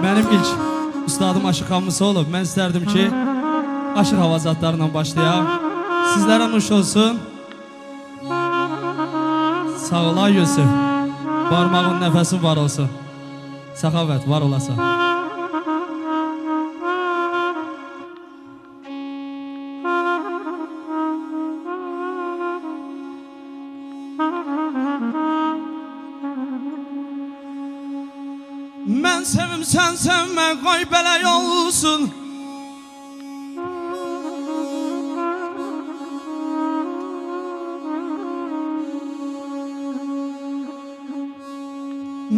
Benim ilk üstadım Aşık Hamısı olub. Ben isterdim ki Aşık Hava Zatlarından başlayaq. Sizlərə nuş olsun. Sağ ola Yusuf. Barmağın nəfəsi var olsun. Səxavət var olasa. Mən sevim sən sevmə, qoy belə olsun.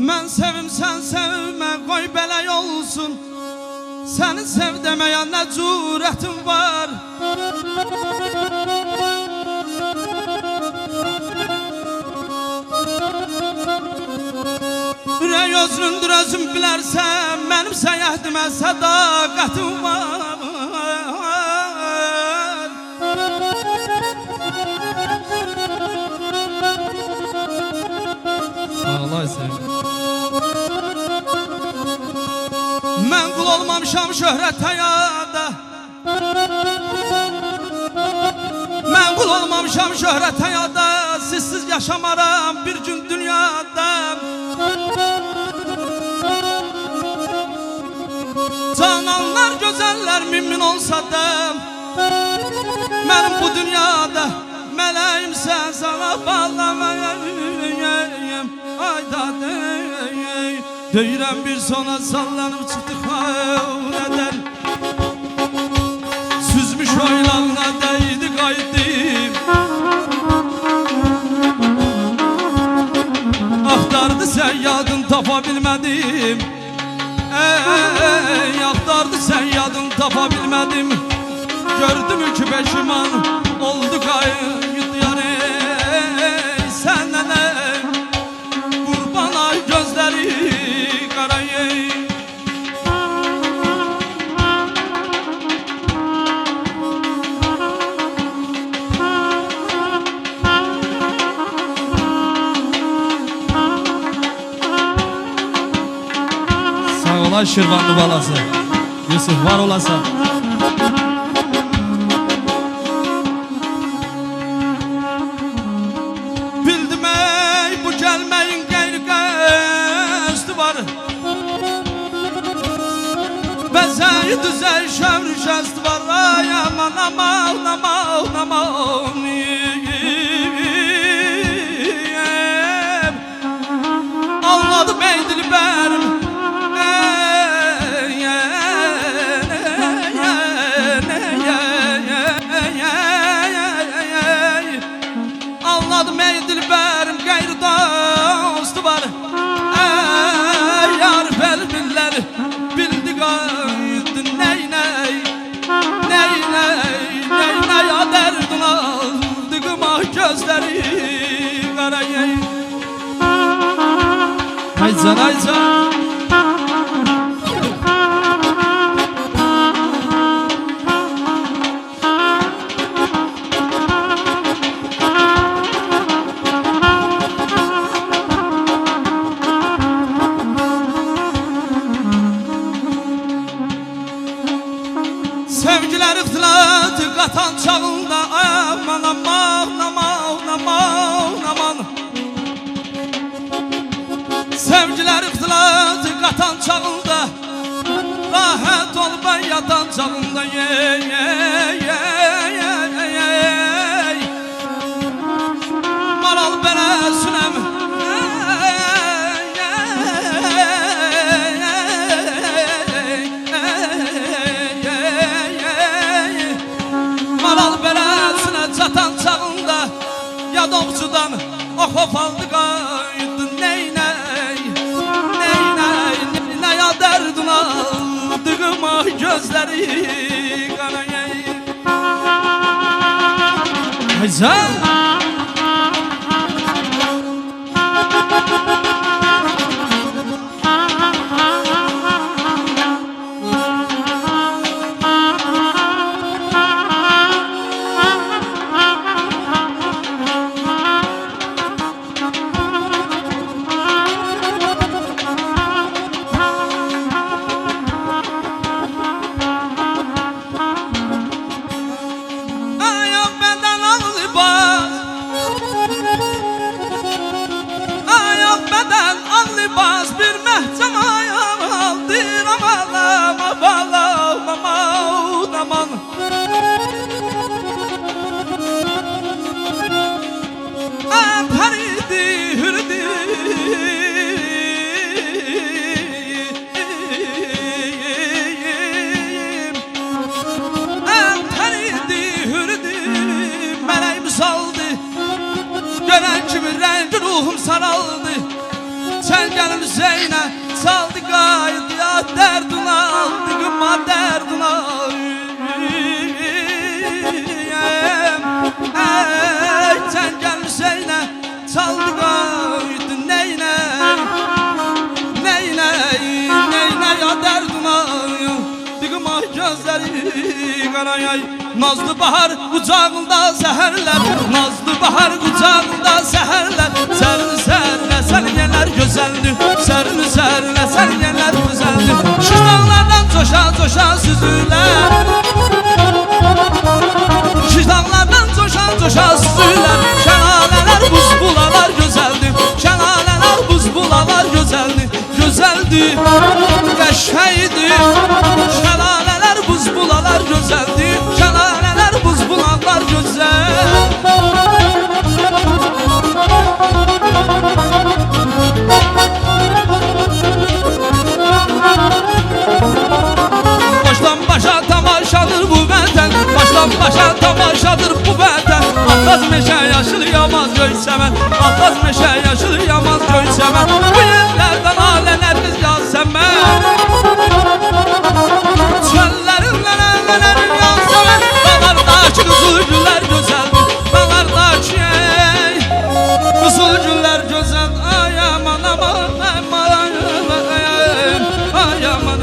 Mən sevim sən sevmə, qoy belə olsun. Səni sev deməyə nə cürətim var. Ürək özründür özüm bilərsən, mənim səyəhdimə sədaqətim var. Sağ olaysan. Mən qul olmamışam şöhrət həyada. Mən qul olmamışam şöhrət həyada. Sizsiz yaşamaram bir gün dünyada. Cananlar gözəller mümin olsa da, mənim bu dünyada mələyimsən sana bağlamayayım. Ayda deyirəm bir sona sallanıb çıxdı xavlədən. Süzmüş oylağına dəydi qayıtdım. Axtardı səyyadın tapa bilmədim. Ey axtardı səyyadın tapa bilmədim. Gördüm ki peşiman oldu qayıt yarı. Səndən qurban ay gözləri qarayı. Sağ ola Şirvanlı balası Yusuf var olasa. Bildim ey bu gelmeyin gayri qəsdi var. Bəzəyi düzəy şəvri şəsti var. Ay aman aman aman aman. Anladım ey dilbərim. Anladım ey dilbərim qeyri dostu var. Ey yar felbiller bildi qayıtdı ney ney. Ney ney ney ney aderdin aldığım ah gözləri qarayay. Aycan aycan. Sevgiler ixtilatı qatan çağında aman aman aman aman aman. Sevgiler ixtilatı qatan çağında rahat ol ben yatan çağında yey yey yey yey. Maral bənə sünəm. Çatan çağında yadovcudan oxof aldı qayıtdı ney ney. Ney ney ney aderdin aldığım ah gözləri qarayay. Aycan. ay ay. Nazlı bahar kucağında seherler, nazlı bahar kucağında seherler. Serin serine sergeler güzeldir, serin serine sergeler güzeldir. Şu dağlardan coşa coşa süzüler, şu dağlardan coşa coşa süzüler. Şelaleler buz bulalar güzeldir, şelaleler buz bulalar güzeldir, güzeldir, qəşəngdir. Şelaleler buz bulalar güzeldir, şelaleler buz bulalar güzel. Baştan başa tamaşadır bu vətən, baştan başa tamaşadır bu vətən. Atlas meşə yaşıl yamaz göysəmən, atlas meşə yaşıl yamaz göysəmən. Bu yerlərdən alələriniz yazsəmən, çöllərin lələlərin yazsəmən. Dağlardakı qızıl güllər gözəldir, dağlardakı qızıl güllər gözəl. Ay aman aman aman ay aman.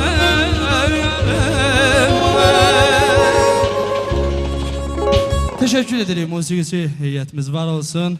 Teşekkür ederim, musiqiçi heyətimiz var olsun.